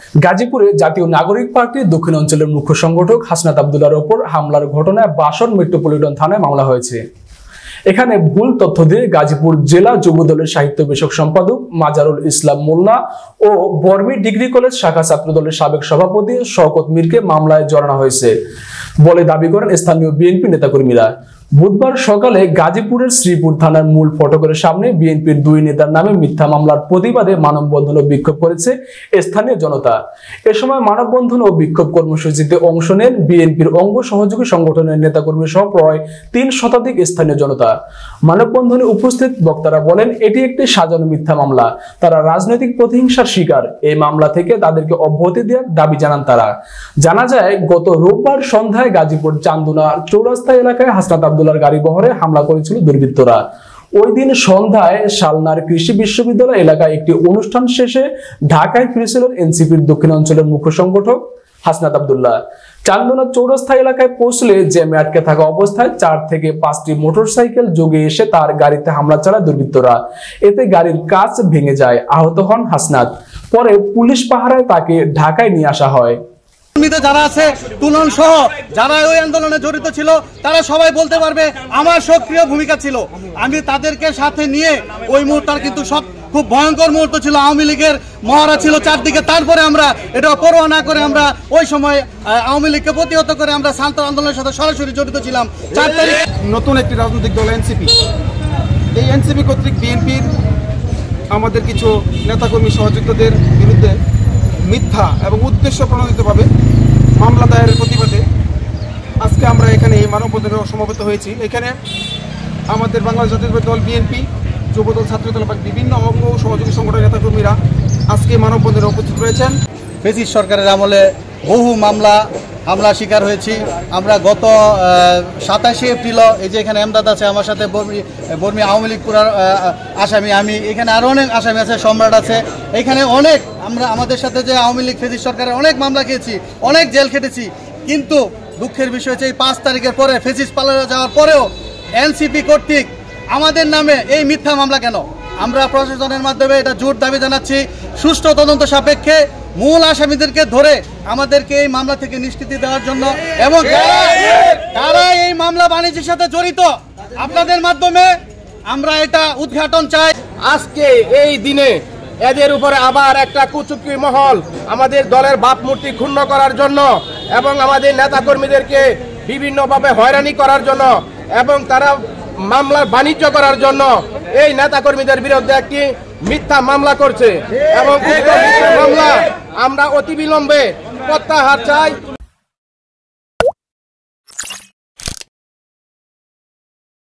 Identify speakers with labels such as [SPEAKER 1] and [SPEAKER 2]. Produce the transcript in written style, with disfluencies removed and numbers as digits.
[SPEAKER 1] গাজীপুরে জাতীয় নাগরিক পার্টির দক্ষিণ অঞ্চলের মুখ্য সংগঠক হাসনাত আব্দুল্লাহর ওপর হামলার ঘটনায় বাসন মেট্রোপলিটন থানায় মামলা হয়েছে। এখানে ভুল তথ্য দিয়ে গাজীপুর জেলা যুবদলের সাহিত্য বিষয়ক সম্পাদক মাজারুল ইসলাম মোল্লা ও বর্মি ডিগ্রি কলেজ শাখা ছাত্রদলের সাবেক সভাপতি শওকত মীরকে মামলায় জড়ানো হয়েছে বলে দাবি করেন স্থানীয় বিএনপি নেতাকর্মীরা। বুধবার সকালে গাজীপুরের শ্রীপুর থানার মূল ফটকের সামনে বিএনপির দুই নেতার নামে মিথ্যা মামলার প্রতিবাদে মানববন্ধন ও বিক্ষোভ করেছে স্থানীয় জনতা। এ সময় মানববন্ধন ও বিক্ষোভ কর্মসূচিতে অংশ নেন বিএনপির অঙ্গ সহযোগী সংগঠনের নেতাকর্মী সহ প্রায় ৩ শতাধিক স্থানীয় জনতা। মানববন্ধনে উপস্থিত বক্তারা বলেন, এটি একটি সাজানো মিথ্যা মামলা। তারা রাজনৈতিক প্রতিহিংসার শিকার। এই মামলা থেকে তাদেরকে অব্যাহতি দেওয়ার দাবি জানান তারা। জানা যায়, গত রোববার সন্ধ্যায় গাজীপুর চান্দুনা চৌরাস্তা এলাকায় হাসনাত আব্দুল্লাহর গাড়ি বহরে হামলা করেছিল দুর্বৃত্তরা। ওই দিন সন্ধ্যায় শালনার কৃষি বিশ্ববিদ্যালয় এলাকায় একটি অনুষ্ঠান শেষে ঢাকায় ফিরেছিলেন এনসিপির দক্ষিণ অঞ্চলের মুখ্য সংগঠক হাসনাত আব্দুল্লাহ। চান্দনা চৌরাস্তা এলাকায় পৌঁছলে জ্যামে আটকে থাকা অবস্থায় 4 থেকে 5টি মোটরসাইকেল যোগে এসে তার গাড়িতে হামলা চালায় দুর্বৃত্তরা। এতে গাড়ির কাঁচ ভেঙে যায়, আহত হন হাসনাত। পরে পুলিশ পাহারায় তাকে ঢাকায় নিয়ে আসা হয়।
[SPEAKER 2] যারা আছে তুলন সহ যারা ওই আন্দোলনে জড়িত ছিল তারা সবাই বলতে পারবে আমার সক্রিয় ভূমিকা ছিল। আমি তাদেরকে সাথে নিয়ে ওই মুহূর্তটা কিন্তু সব খুব ভয়ঙ্কর মুহূর্ত ছিল। আওয়ামী লীগের মহড়া ছিল চারদিকে। তারপরে আমরা এটা পরোয়া না করে আমরা ওই সময় আওয়ামী লীগকে প্রতিহত করে আমরা শান্ত আন্দোলনের সাথে সরাসরি জড়িত ছিলাম। 4 তারিখ
[SPEAKER 3] নতুন একটি রাজনৈতিক দল এনসিপি, এই এনসিপি কর্তৃক বিএনপির আমাদের কিছু নেতাকর্মী সহযোগীদের বিরুদ্ধে মিথ্যা এবং উদ্দেশ্য প্রণোদিতভাবে মামলা দায়েরের প্রতিবাদে আজকে আমরা এখানে এই মানববন্ধনে সমবেত হয়েছি। এখানে আমাদের বাংলাদেশ জাতীয়তাবাদী দল বিএনপি, যুবদল, ছাত্রদল এবং বিভিন্ন অঙ্গ সহযোগী সংগঠনের নেতাকর্মীরা আজকে মানববন্ধনে উপস্থিত রয়েছেন।
[SPEAKER 2] ফ্যাসিস্ট সরকারের আমলে বহু হামলা শিকার হয়েছি আমরা। গত 27শে এপ্রিল এই যে এখানে এমদাদ আছে আমার সাথে, বর্মি আওয়ামী লীগ পুরার আসামি, আমি এখানে আরও অনেক আসামি আছে, সম্রাট আছে, এখানে অনেক আমরা আমাদের সাথে যে আওয়ামী লীগ ফ্যাসিস্ট সরকারের অনেক মামলা খেয়েছি, অনেক জেল খেটেছি। কিন্তু দুঃখের বিষয় হচ্ছে এই 5 তারিখের পরে ফ্যাসিস্ট পালিয়ে যাওয়ার পরেও এনসিপি কর্তৃক আমাদের নামে এই মিথ্যা মামলা কেন? আমরা প্রশাসনের মাধ্যমে এটা জোর দাবি জানাচ্ছি, সুষ্ঠু তদন্ত সাপেক্ষে মূল আসামিদেরকে ধরে আমাদেরকে এই মামলা থেকে নিষ্কৃতি দেওয়ার জন্য, এবং তারা এই মামলা বাণিজ্যের সাথে জড়িত আপনাদের মাধ্যমে আমরা এটা উদ্ঘাটন চাই।
[SPEAKER 4] আজকে এই দিনে এদের উপরে আবার একটা কুচক্রী মহল আমাদের দলের ভাবমূর্তি ক্ষুণ্ণ করার জন্য এবং আমাদের নেতাকর্মীদেরকে বিভিন্নভাবে হয়রানি করার জন্য এবং তারা মামলার বাণিজ্য করার জন্য এই নেতাকর্মীদের বিরুদ্ধে একটি মিথ্যা মামলা করছে এবং মামলা আমরা অতিবিলম্বে প্রত্যাহার চাই।